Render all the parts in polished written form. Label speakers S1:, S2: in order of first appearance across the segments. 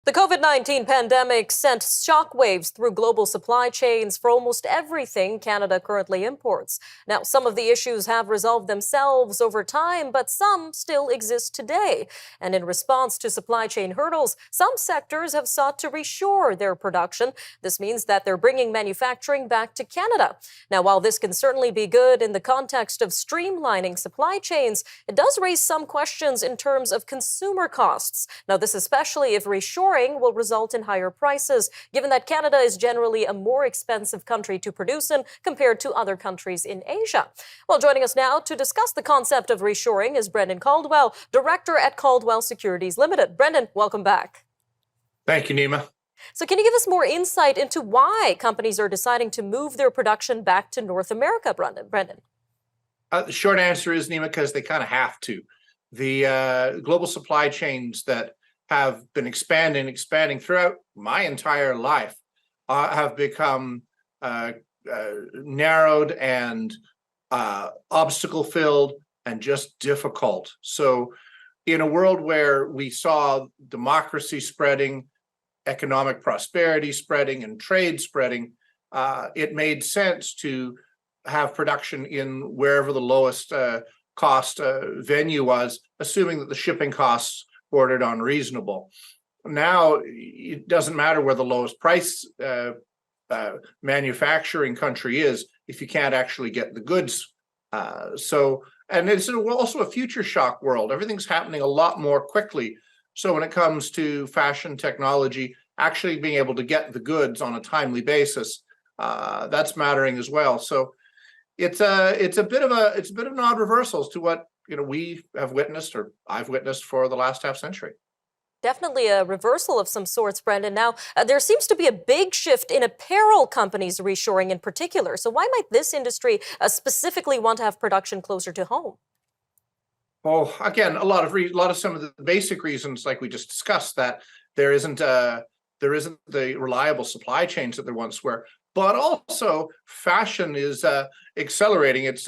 S1: The COVID-19 pandemic sent shockwaves through global supply chains for almost everything Canada currently imports. Now, some of the issues have resolved themselves over time, but some still exist today. And in response to supply chain hurdles, some sectors have sought to reshore their production. This means that they're bringing manufacturing back to Canada. Now, while this can certainly be good in the context of streamlining supply chains, it does raise some questions in terms of consumer costs. Now, this especially if reshoring will result in higher prices, given that Canada is generally a more expensive country to produce in compared to other countries in Asia. Well, joining us now to discuss the concept of reshoring is Brendan Caldwell, Director at Caldwell Securities Ltd. Brendan, welcome back.
S2: Thank you, Nima.
S1: So can you give us more insight into why companies are deciding to move their production back to North America, Brendan?
S2: The short answer is, Nima, because they kind of have to. The global supply chains that have been expanding throughout my entire life have become narrowed and obstacle-filled and just difficult. So in a world where we saw democracy spreading, economic prosperity spreading, and trade spreading, it made sense to have production in wherever the lowest cost venue was, assuming that the shipping costs bordered on reasonable. Now, it doesn't matter where the lowest price manufacturing country is if you can't actually get the goods. And it's also a future shock world. Everything's happening a lot more quickly. So when it comes to fashion technology, actually being able to get the goods on a timely basis, that's mattering as well. So it's a bit of an odd reversals to what we have witnessed, or I've witnessed, for the last half century.
S1: Definitely a reversal of some sorts, Brendan. Now, there seems to be a big shift in apparel companies reshoring in particular. So why might this industry specifically want to have production closer to home?
S2: Well, again, a lot of some of the basic reasons, like we just discussed, that there isn't the reliable supply chains that there once were. But also, fashion is accelerating. It's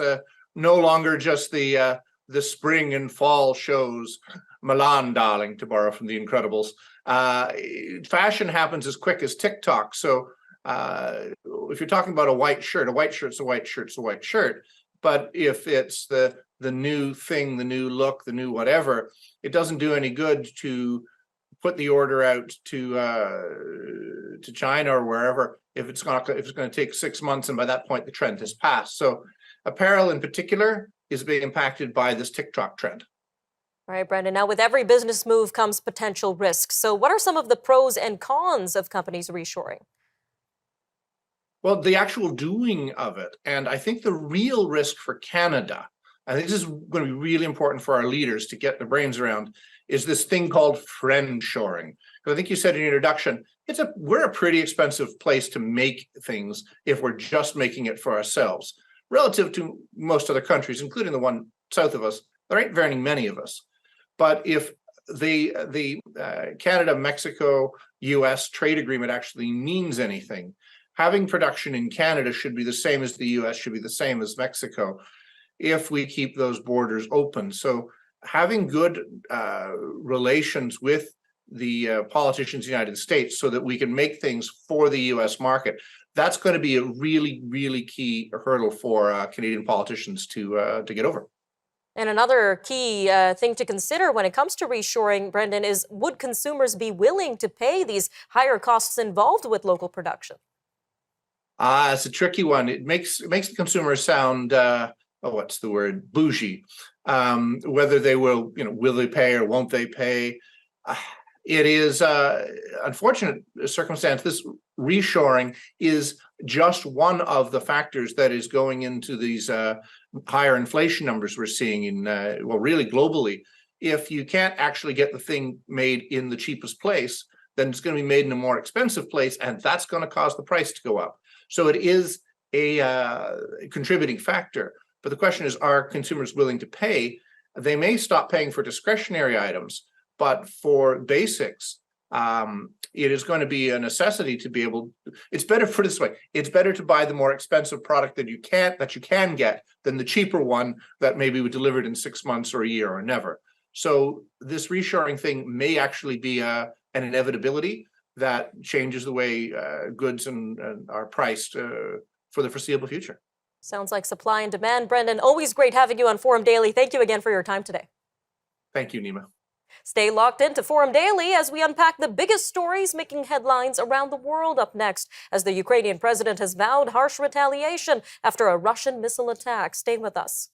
S2: no longer just the spring and fall shows, Milan, darling, to borrow from The Incredibles. Fashion happens as quick as TikTok. So if you're talking about a white shirt's a white shirt's a white shirt. But if it's the new thing, the new look, the new whatever, it doesn't do any good to put the order out to China or wherever if it's going to take 6 months, and by that point the trend has passed. So apparel in particular is being impacted by this TikTok trend.
S1: All right, Brendan. Now, with every business move comes potential risks. So what are some of the pros and cons of companies reshoring?
S2: Well, the actual doing of it, and I think the real risk for Canada, I think this is going to be really important for our leaders to get their brains around, is this thing called friendshoring. Because I think you said in your introduction, we're a pretty expensive place to make things if we're just making it for ourselves. Relative to most other countries, including the one south of us, there ain't very many of us. But if the Canada, Mexico, US trade agreement actually means anything, having production in Canada should be the same as the US, should be the same as Mexico, if we keep those borders open. So having good relations with the politicians in the United States so that we can make things for the US market, that's going to be a really, really key hurdle for Canadian politicians to get over.
S1: And another key thing to consider when it comes to reshoring, Brendan, is would consumers be willing to pay these higher costs involved with local production?
S2: It's a tricky one. It makes the consumer sound, what's the word, bougie. Whether they will they pay or won't they pay? It is unfortunate circumstance. This reshoring is just one of the factors that is going into these higher inflation numbers we're seeing in, really globally. If you can't actually get the thing made in the cheapest place, then it's going to be made in a more expensive place, and that's going to cause the price to go up. So it is a contributing factor. But the question is, are consumers willing to pay? They may stop paying for discretionary items, but for basics, it is going to be a necessity to be able. It's better, put it this way, it's better to buy the more expensive product that you can get than the cheaper one that maybe was delivered in 6 months or a year or never. So this reshoring thing may actually be a an inevitability that changes the way goods and are priced for the foreseeable future.
S1: Sounds like supply and demand. Brendan, always great having you on Forum Daily. Thank you again for your time today.
S2: Thank you, Nima.
S1: Stay locked into Forum Daily as we unpack the biggest stories making headlines around the world. Up next, as the Ukrainian president has vowed harsh retaliation after a Russian missile attack. Stay with us.